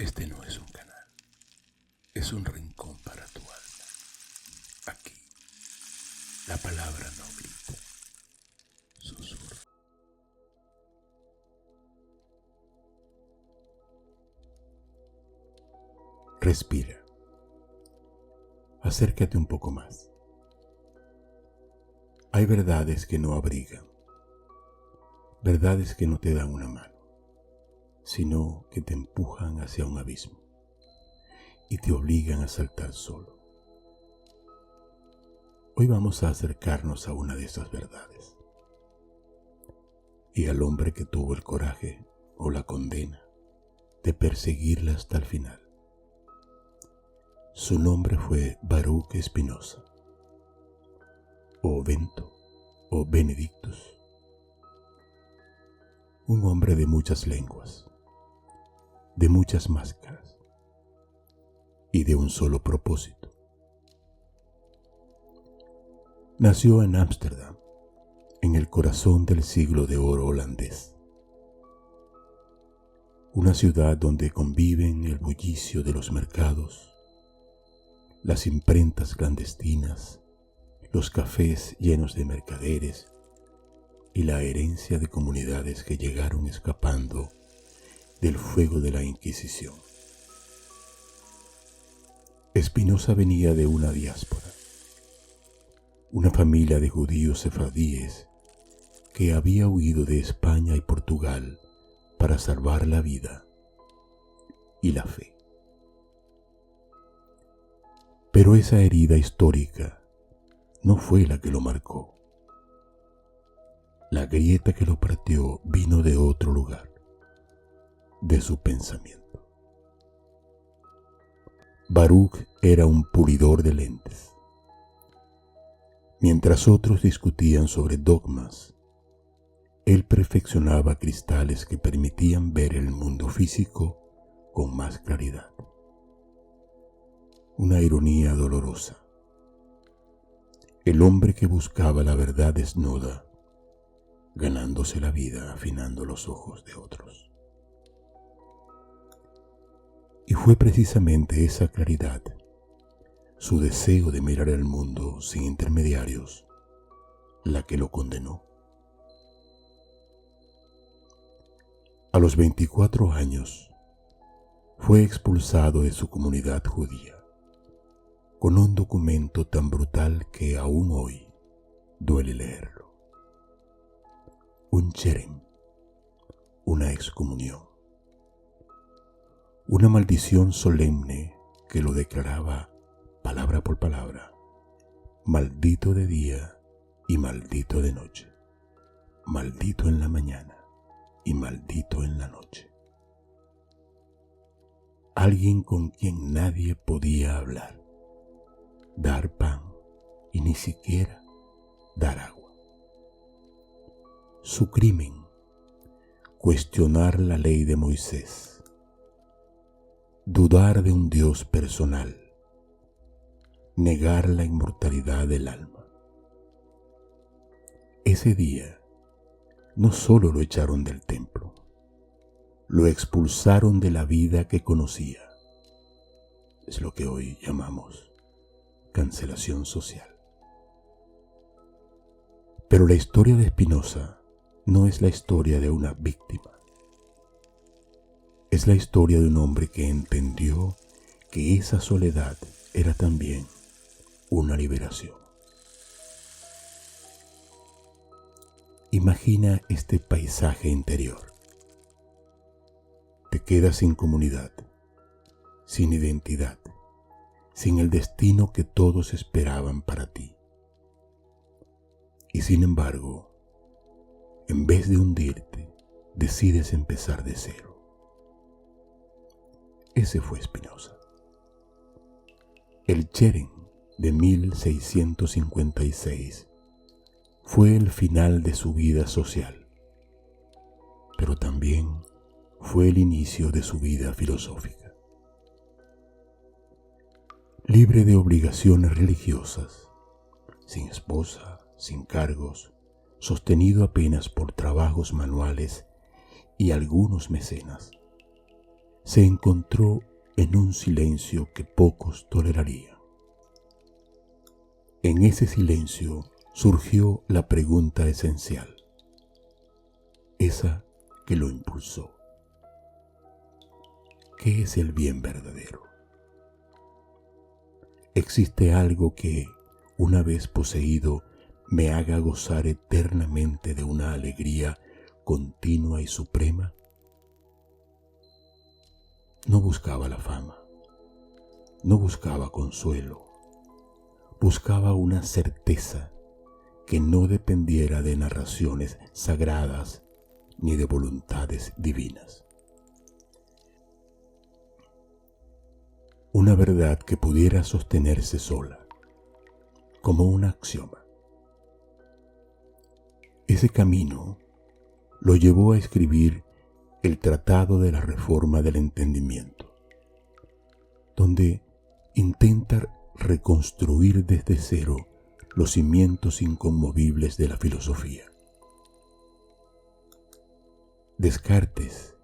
Este no es un canal, es un rincón para tu alma. Aquí, la palabra no grita, susurra. Respira. Acércate un poco más. Hay verdades que no abrigan, verdades que no te dan una mano, sino que te empujan hacia un abismo y te obligan a saltar solo. Hoy vamos a acercarnos a una de esas verdades y al hombre que tuvo el coraje o la condena de perseguirla hasta el final. Su nombre fue Baruch Spinoza, o Bento, o Benedictus, un hombre de muchas lenguas, de muchas máscaras y de un solo propósito. Nació en Ámsterdam, en el corazón del siglo de oro holandés, una ciudad donde conviven el bullicio de los mercados, las imprentas clandestinas, los cafés llenos de mercaderes y la herencia de comunidades que llegaron escapando del fuego de la Inquisición. Spinoza venía de una diáspora, una familia de judíos sefardíes que había huido de España y Portugal para salvar la vida y la fe. Pero esa herida histórica no fue la que lo marcó. La grieta que lo partió vino de otro lugar, de su pensamiento. Baruch era un pulidor de lentes. Mientras otros discutían sobre dogmas, él perfeccionaba cristales que permitían ver el mundo físico con más claridad. Una ironía dolorosa. El hombre que buscaba la verdad desnuda, ganándose la vida afinando los ojos de otros. Y fue precisamente esa claridad, su deseo de mirar el mundo sin intermediarios, la que lo condenó. A los 24 años, fue expulsado de su comunidad judía, con un documento tan brutal que aún hoy duele leerlo. Un cherem, una excomunión, una maldición solemne que lo declaraba palabra por palabra, maldito de día y maldito de noche, maldito en la mañana y maldito en la noche. Alguien con quien nadie podía hablar, dar pan y ni siquiera dar agua. Su crimen, cuestionar la ley de Moisés, dudar de un Dios personal, negar la inmortalidad del alma. Ese día no solo lo echaron del templo, lo expulsaron de la vida que conocía. Es lo que hoy llamamos cancelación social. Pero la historia de Spinoza no es la historia de una víctima. Es la historia de un hombre que entendió que esa soledad era también una liberación. Imagina este paisaje interior. Te quedas sin comunidad, sin identidad, sin el destino que todos esperaban para ti. Y sin embargo, en vez de hundirte, decides empezar de cero. Ese fue Spinoza. El cherem de 1656 fue el final de su vida social, pero también fue el inicio de su vida filosófica. Libre de obligaciones religiosas, sin esposa, sin cargos, sostenido apenas por trabajos manuales y algunos mecenas, se encontró en un silencio que pocos tolerarían. En ese silencio surgió la pregunta esencial, esa que lo impulsó. ¿Qué es el bien verdadero? ¿Existe algo que, una vez poseído, me haga gozar eternamente de una alegría continua y suprema? No buscaba la fama, no buscaba consuelo, buscaba una certeza que no dependiera de narraciones sagradas ni de voluntades divinas. Una verdad que pudiera sostenerse sola, como un axioma. Ese camino lo llevó a escribir el Tratado de la Reforma del Entendimiento, donde intenta reconstruir desde cero los cimientos inconmovibles de la filosofía. Descartes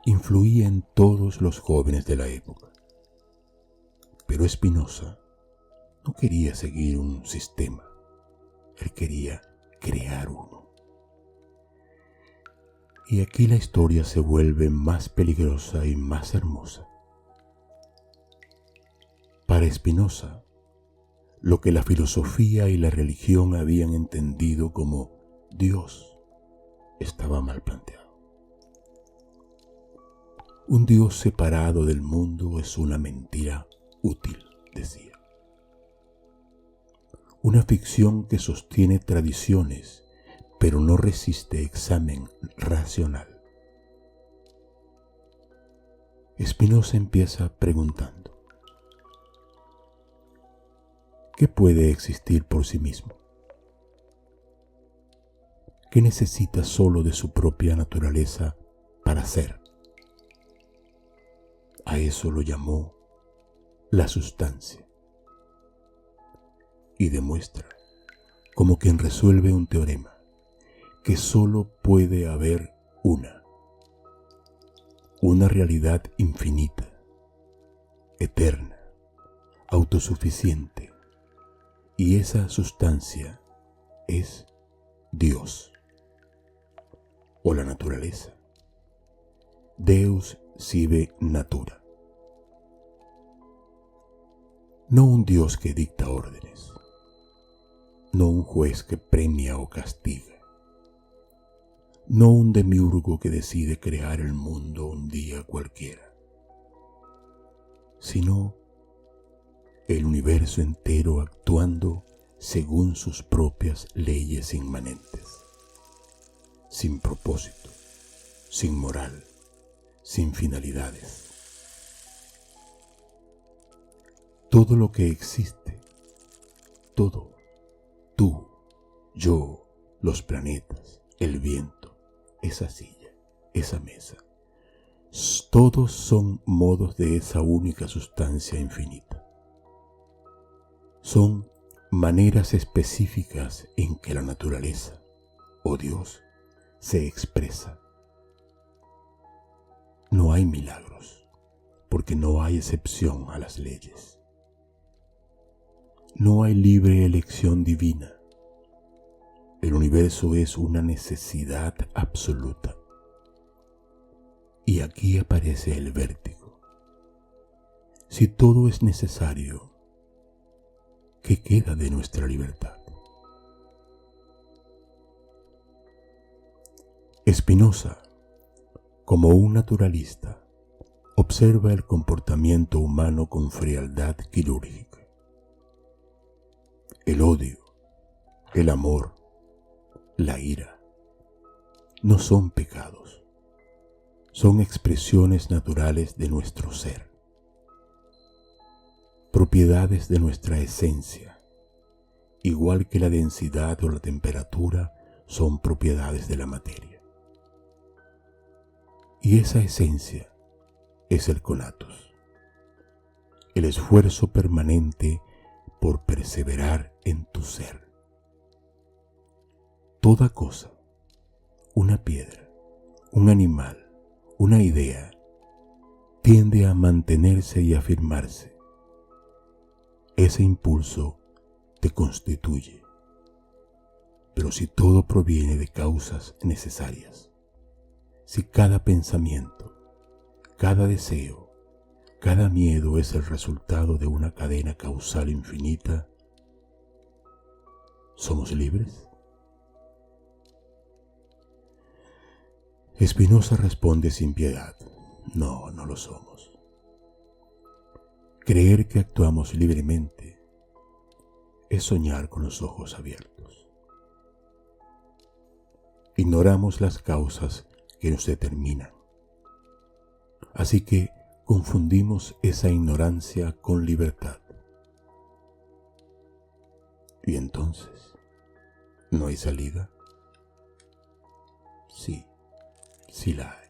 influía en todos los jóvenes de la época, pero Spinoza no quería seguir un sistema, él quería crear uno. Y aquí la historia se vuelve más peligrosa y más hermosa. Para Spinoza, lo que la filosofía y la religión habían entendido como Dios estaba mal planteado. Un Dios separado del mundo es una mentira útil, decía. Una ficción que sostiene tradiciones, pero no resiste examen racional. Spinoza empieza preguntando, ¿qué puede existir por sí mismo? ¿Qué necesita solo de su propia naturaleza para ser? A eso lo llamó la sustancia. Y demuestra, como quien resuelve un teorema, que solo puede haber una realidad infinita, eterna, autosuficiente, y esa sustancia es Dios o la naturaleza. Deus sive natura. No un Dios que dicta órdenes, no un juez que premia o castiga, no un demiurgo que decide crear el mundo un día cualquiera, sino el universo entero actuando según sus propias leyes inmanentes, sin propósito, sin moral, sin finalidades. Todo lo que existe, todo, tú, yo, los planetas, el viento, esa silla, esa mesa, todos son modos de esa única sustancia infinita. Son maneras específicas en que la naturaleza, o Dios, se expresa. No hay milagros, porque no hay excepción a las leyes. No hay libre elección divina. El universo es una necesidad absoluta. Y aquí aparece el vértigo. Si todo es necesario, ¿qué queda de nuestra libertad? Spinoza, como un naturalista, observa el comportamiento humano con frialdad quirúrgica. El odio, el amor, la ira, no son pecados, son expresiones naturales de nuestro ser, propiedades de nuestra esencia, igual que la densidad o la temperatura son propiedades de la materia. Y esa esencia es el conatos, el esfuerzo permanente por perseverar en tu ser. Toda cosa, una piedra, un animal, una idea, tiende a mantenerse y afirmarse. Ese impulso te constituye. Pero si todo proviene de causas necesarias, si cada pensamiento, cada deseo, cada miedo es el resultado de una cadena causal infinita, ¿somos libres? Spinoza responde sin piedad: no, no lo somos. Creer que actuamos libremente es soñar con los ojos abiertos. Ignoramos las causas que nos determinan. Así que confundimos esa ignorancia con libertad. ¿Y entonces no hay salida? Sí, sí la hay.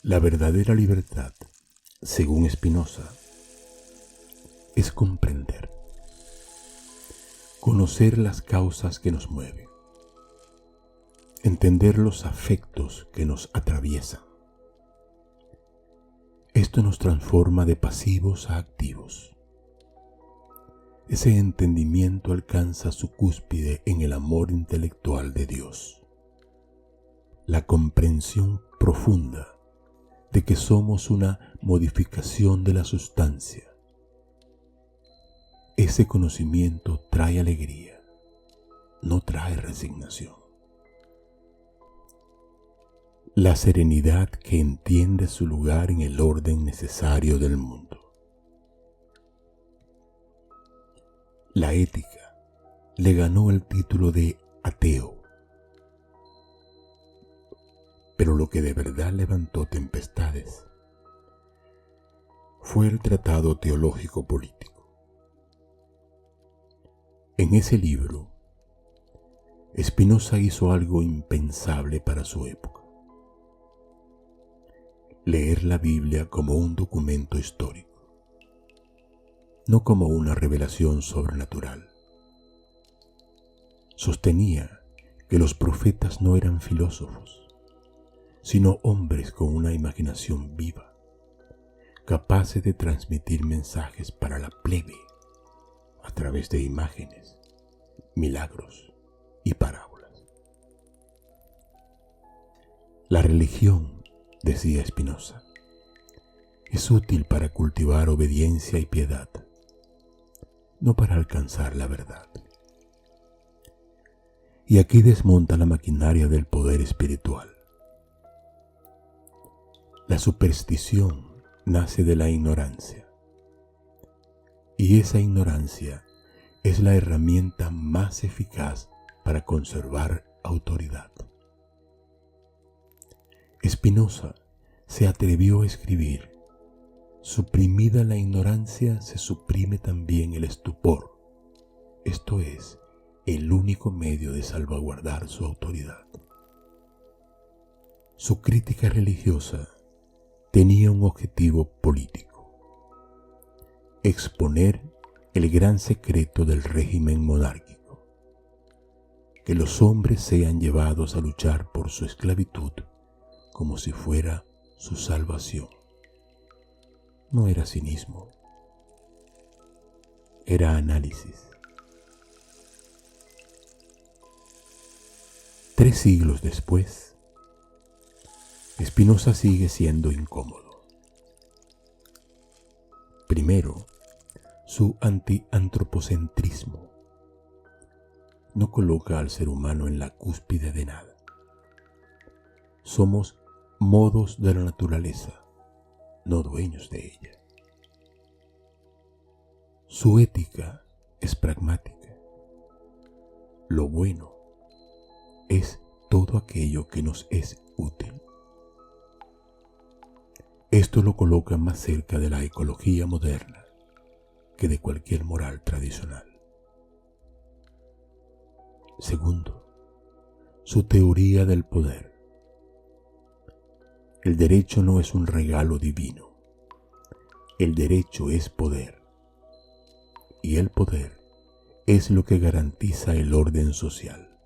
La verdadera libertad, según Spinoza, es comprender, conocer las causas que nos mueven, entender los afectos que nos atraviesan. Esto nos transforma de pasivos a activos. Ese entendimiento alcanza su cúspide en el amor intelectual de Dios, la comprensión profunda de que somos una modificación de la sustancia. Ese conocimiento trae alegría, no trae resignación. La serenidad que entiende su lugar en el orden necesario del mundo. La ética le ganó el título de ateo. Pero lo que de verdad levantó tempestades fue el tratado teológico político. En ese libro, Spinoza hizo algo impensable para su época: leer la Biblia como un documento histórico, no como una revelación sobrenatural. Sostenía que los profetas no eran filósofos, sino hombres con una imaginación viva, capaces de transmitir mensajes para la plebe a través de imágenes, milagros y parábolas. La religión, decía Spinoza, es útil para cultivar obediencia y piedad, no para alcanzar la verdad. Y aquí desmonta la maquinaria del poder espiritual. La superstición nace de la ignorancia, y esa ignorancia es la herramienta más eficaz para conservar autoridad. Spinoza se atrevió a escribir: suprimida la ignorancia, se suprime también el estupor. Esto es el único medio de salvaguardar su autoridad. Su crítica religiosa tenía un objetivo político: exponer el gran secreto del régimen monárquico, que los hombres sean llevados a luchar por su esclavitud como si fuera su salvación. No era cinismo, era análisis. 3 siglos después, Spinoza sigue siendo incómodo. Primero, su antiantropocentrismo no coloca al ser humano en la cúspide de nada. Somos modos de la naturaleza, no dueños de ella. Su ética es pragmática. Lo bueno es todo aquello que nos es útil. Esto lo coloca más cerca de la ecología moderna que de cualquier moral tradicional. Segundo, su teoría del poder. El derecho no es un regalo divino. El derecho es poder. Y el poder es lo que garantiza el orden social.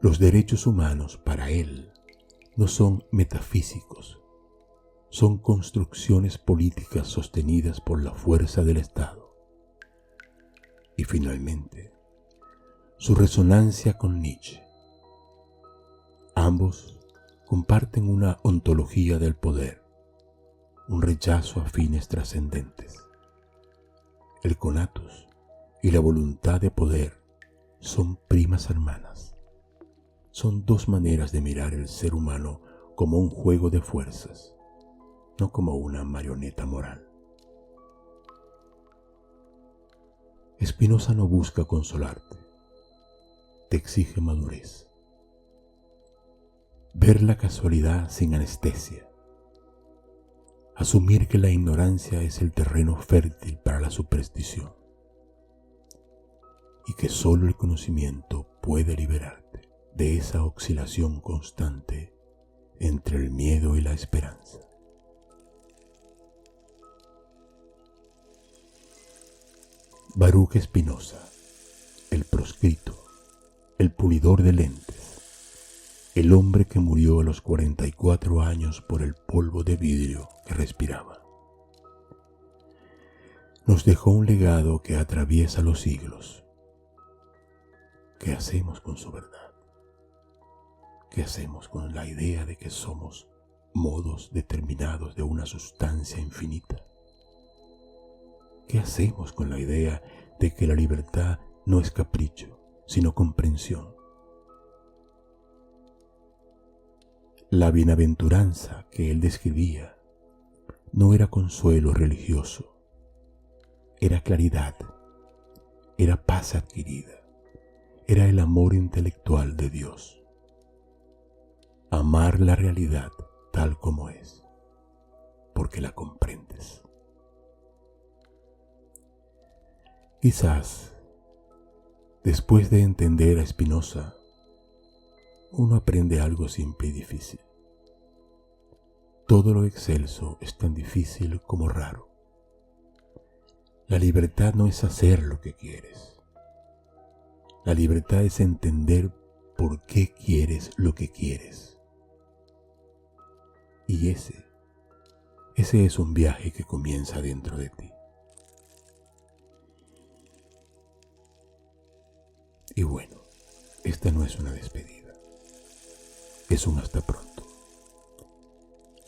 Los derechos humanos para él no son metafísicos, son construcciones políticas sostenidas por la fuerza del Estado. Y finalmente, su resonancia con Nietzsche. Ambos comparten una ontología del poder, un rechazo a fines trascendentes. El conatus y la voluntad de poder son primas hermanas. Son dos maneras de mirar el ser humano como un juego de fuerzas, no como una marioneta moral. Spinoza no busca consolarte, te exige madurez. Ver la casualidad sin anestesia. Asumir que la ignorancia es el terreno fértil para la superstición y que solo el conocimiento puede liberarte de esa oscilación constante entre el miedo y la esperanza. Baruch Spinoza, el proscrito, el pulidor de lentes, el hombre que murió a los 44 años por el polvo de vidrio que respiraba. Nos dejó un legado que atraviesa los siglos. ¿Qué hacemos con su verdad? ¿Qué hacemos con la idea de que somos modos determinados de una sustancia infinita? ¿Qué hacemos con la idea de que la libertad no es capricho, sino comprensión? La bienaventuranza que él describía no era consuelo religioso, era claridad, era paz adquirida, era el amor intelectual de Dios. Amar la realidad tal como es, porque la comprendes. Quizás, después de entender a Spinoza, uno aprende algo simple y difícil. Todo lo excelso es tan difícil como raro. La libertad no es hacer lo que quieres. La libertad es entender por qué quieres lo que quieres. Y ese es un viaje que comienza dentro de ti. Y bueno, esta no es una despedida, es un hasta pronto.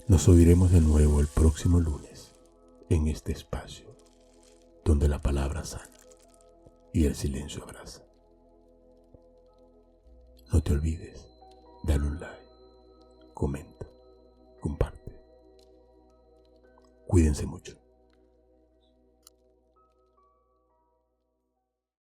Nos oiremos de nuevo el próximo lunes en este espacio donde la palabra sana y el silencio abraza. No te olvides, dale un like, comenta, comparte. Cuídense mucho.